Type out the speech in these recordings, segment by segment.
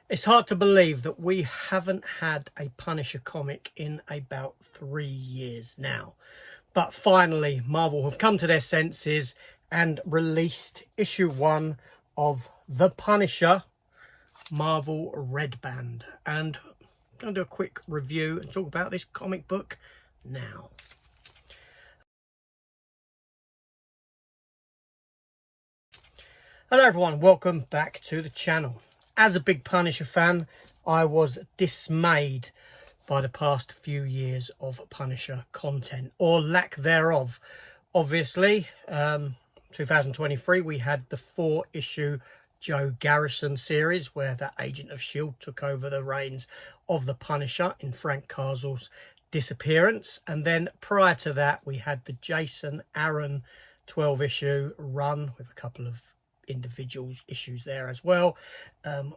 It's hard to believe that we haven't had a Punisher comic in about 3 years now. But finally, Marvel have come to their senses and released issue 1 of The Punisher, Marvel Red Band. And I'm going to do a quick review and talk about this comic book now. Hello everyone, welcome back to the channel. As a big Punisher fan, I was dismayed by the past few years of Punisher content, or lack thereof. Obviously, 2023 we had the 4-issue Joe Garrison series where the Agent of S.H.I.E.L.D. took over the reins of the Punisher in Frank Castle's disappearance. And then prior to that we had the Jason Aaron 12-issue run with a couple of individuals issues there as well,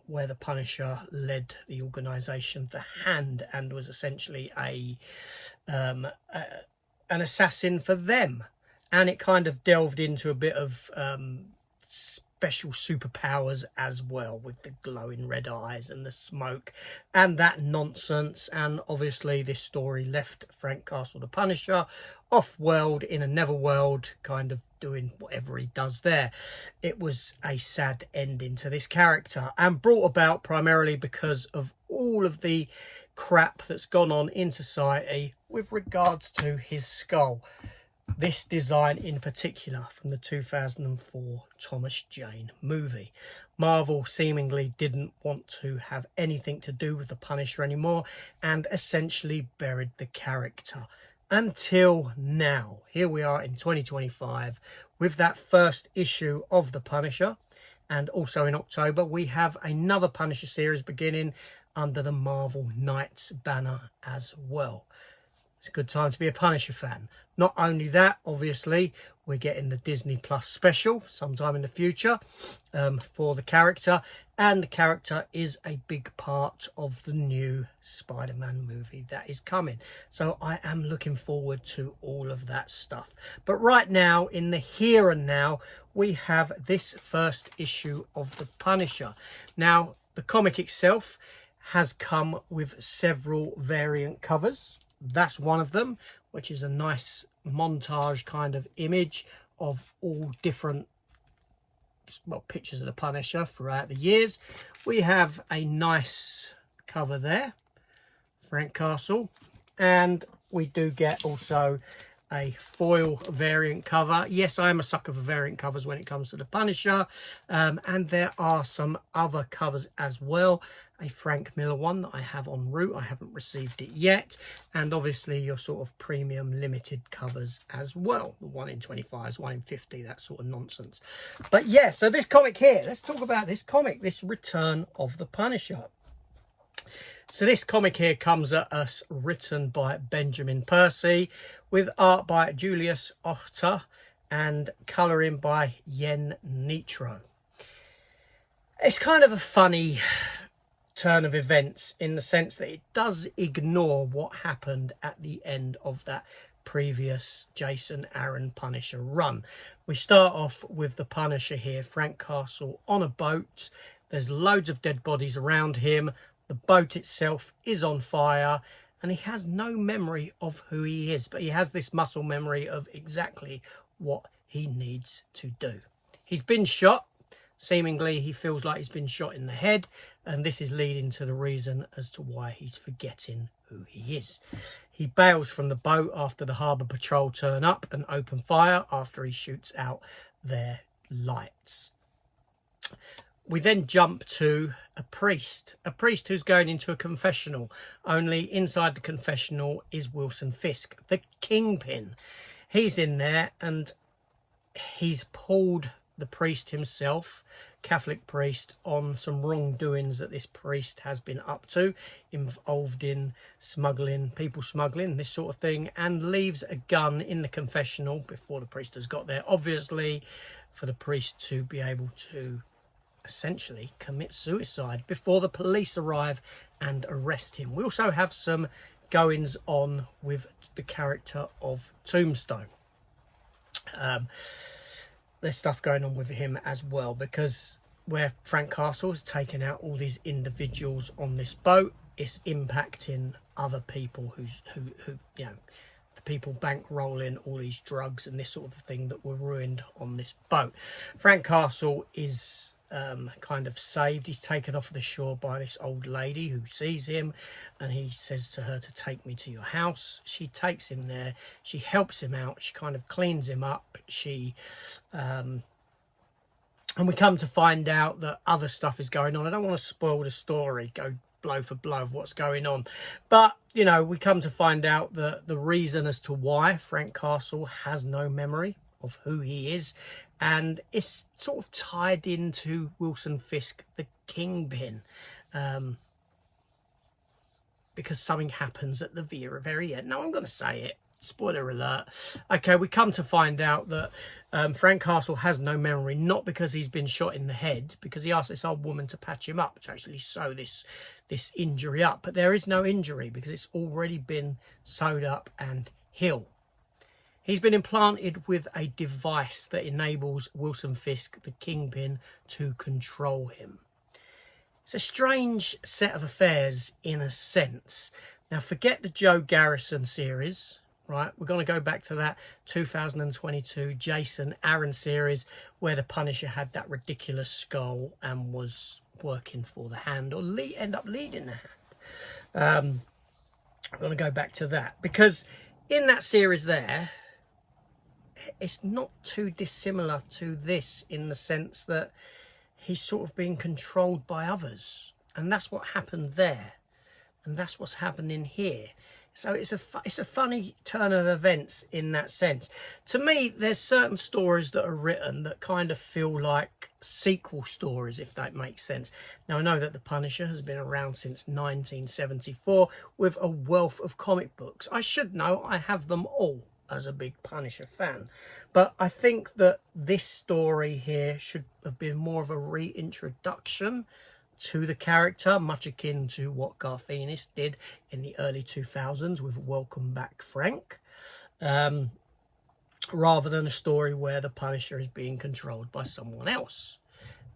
where the Punisher led the organization The Hand and was essentially an assassin for them. And it kind of delved into a bit of special superpowers as well, with the glowing red eyes and the smoke and that nonsense. And obviously this story left Frank Castle the Punisher off-world in a netherworld, kind of doing whatever he does there. It was a sad ending to this character, and brought about primarily because of all of the crap that's gone on in society with regards to his skull. This design in particular from the 2004 Thomas Jane movie. Marvel seemingly didn't want to have anything to do with the Punisher anymore and essentially buried the character. Until now, here we are in 2025 with that first issue of the Punisher. And also in October we have another Punisher series beginning under the Marvel Knights banner as well. It's a good time to be a Punisher fan. Not only that, obviously, we're getting the Disney Plus special sometime in the future for the character. And the character is a big part of the new Spider-Man movie that is coming. So I am looking forward to all of that stuff. But right now, in the here and now, we have this first issue of the Punisher. Now, the comic itself has come with several variant covers. That's one of them, which is a nice montage kind of image of all different pictures of the Punisher throughout the years. We have a nice cover there, Frank Castle, and we do get also a foil variant cover. Yes, I am a sucker for variant covers when it comes to the Punisher, and there are some other covers as well. A Frank Miller one that I have en route. I haven't received it yet. And obviously your sort of premium limited covers as well. The 1 in 25s, 1 in 50, that sort of nonsense. But yeah, so this comic here, let's talk about this comic, this Return of the Punisher. So this comic here comes at us written by Benjamin Percy, with art by Julius Ochter and colouring by Yen Nitro. It's kind of a funny turn of events in the sense that it does ignore what happened at the end of that previous Jason Aaron Punisher run. We start off with the Punisher here, Frank Castle, on a boat. There's loads of dead bodies around him. The boat itself is on fire and he has no memory of who he is, but he has this muscle memory of exactly what he needs to do. He's been shot. Seemingly he feels like he's been shot in the head, and this is leading to the reason as to why he's forgetting who he is. He bails from the boat after the harbour patrol turn up and open fire after he shoots out their lights. We then jump to a priest who's going into a confessional, only inside the confessional is Wilson Fisk, the Kingpin. He's in there and he's pulled the priest himself, Catholic priest, on some wrongdoings that this priest has been up to, involved in smuggling, people smuggling, this sort of thing, and leaves a gun in the confessional before the priest has got there, obviously for the priest to be able to essentially commit suicide before the police arrive and arrest him. We also have some goings on with the character of Tombstone. There's stuff going on with him as well, because where Frank Castle has taken out all these individuals on this boat. It's impacting other people who you know, the people bankrolling all these drugs and this sort of thing that were ruined on this boat. Frank Castle is kind of saved. He's taken off the shore by this old lady who sees him, and he says to her to take me to your house. She takes him there. She helps him out. She kind of cleans him up. She and we come to find out that other stuff is going on. I don't want to spoil the story, go blow for blow of what's going on. But, you know, we come to find out that the reason as to why Frank Castle has no memory of who he is. And it's sort of tied into Wilson Fisk, the Kingpin. Because something happens at the very end. Now, I'm going to say it. Spoiler alert. Okay, we come to find out that Frank Castle has no memory, not because he's been shot in the head, because he asked this old woman to patch him up, to actually sew this injury up. But there is no injury because it's already been sewed up and healed. He's been implanted with a device that enables Wilson Fisk, the Kingpin, to control him. It's a strange set of affairs in a sense. Now, forget the Joe Garrison series. Right, we're going to go back to that 2022 Jason Aaron series where the Punisher had that ridiculous skull and was working for the Hand, or end up leading the Hand. I'm going to go back to that because in that series there, it's not too dissimilar to this in the sense that he's sort of being controlled by others, and that's what happened there, and that's what's happening here. So it's a funny turn of events in that sense. To me, there's certain stories that are written that kind of feel like sequel stories, if that makes sense. Now, I know that The Punisher has been around since 1974 with a wealth of comic books. I should know, I have them all as a big Punisher fan. But I think that this story here should have been more of a reintroduction to the character, much akin to what Garth Ennis did in the early 2000s with Welcome Back Frank, rather than a story where the Punisher is being controlled by someone else.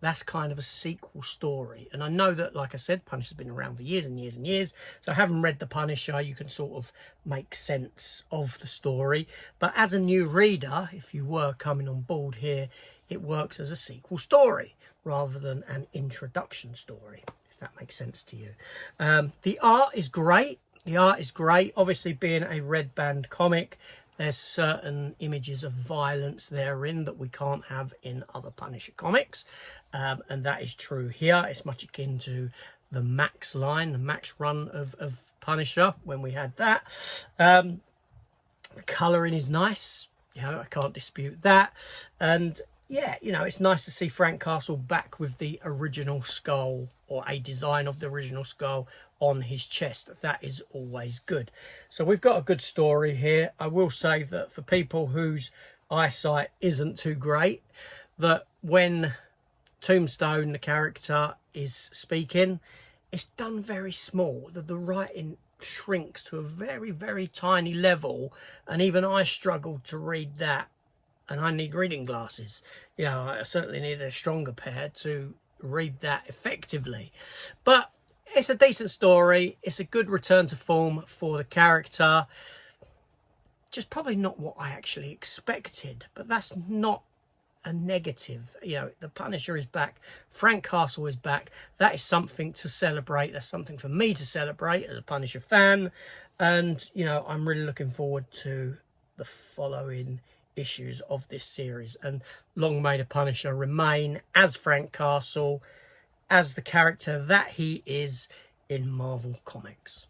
That's kind of a sequel story. And I know that, like I said, Punisher's been around for years and years and years. So having read The Punisher, you can sort of make sense of the story. But as a new reader, if you were coming on board here, it works as a sequel story rather than an introduction story, if that makes sense to you. The art is great. The art is great. Obviously, being a Red Band comic, there's certain images of violence therein that we can't have in other Punisher comics. And that is true here. It's much akin to the Max line, the Max run of Punisher when we had that. The colouring is nice. You know, I can't dispute that. And yeah, you know, it's nice to see Frank Castle back with the original skull, or a design of the original skull on his chest. That is always good. So we've got a good story here. I will say that for people whose eyesight isn't too great, that when Tombstone, the character, is speaking, it's done very small. The writing shrinks to a very, very tiny level, and even I struggled to read that. And I need reading glasses. You know, I certainly need a stronger pair to read that effectively. But it's a decent story. It's a good return to form for the character. Just probably not what I actually expected. But that's not a negative. You know, the Punisher is back. Frank Castle is back. That is something to celebrate. That's something for me to celebrate as a Punisher fan. And, you know, I'm really looking forward to the following issues of this series, and long may the Punisher remain as Frank Castle, as the character that he is in Marvel Comics.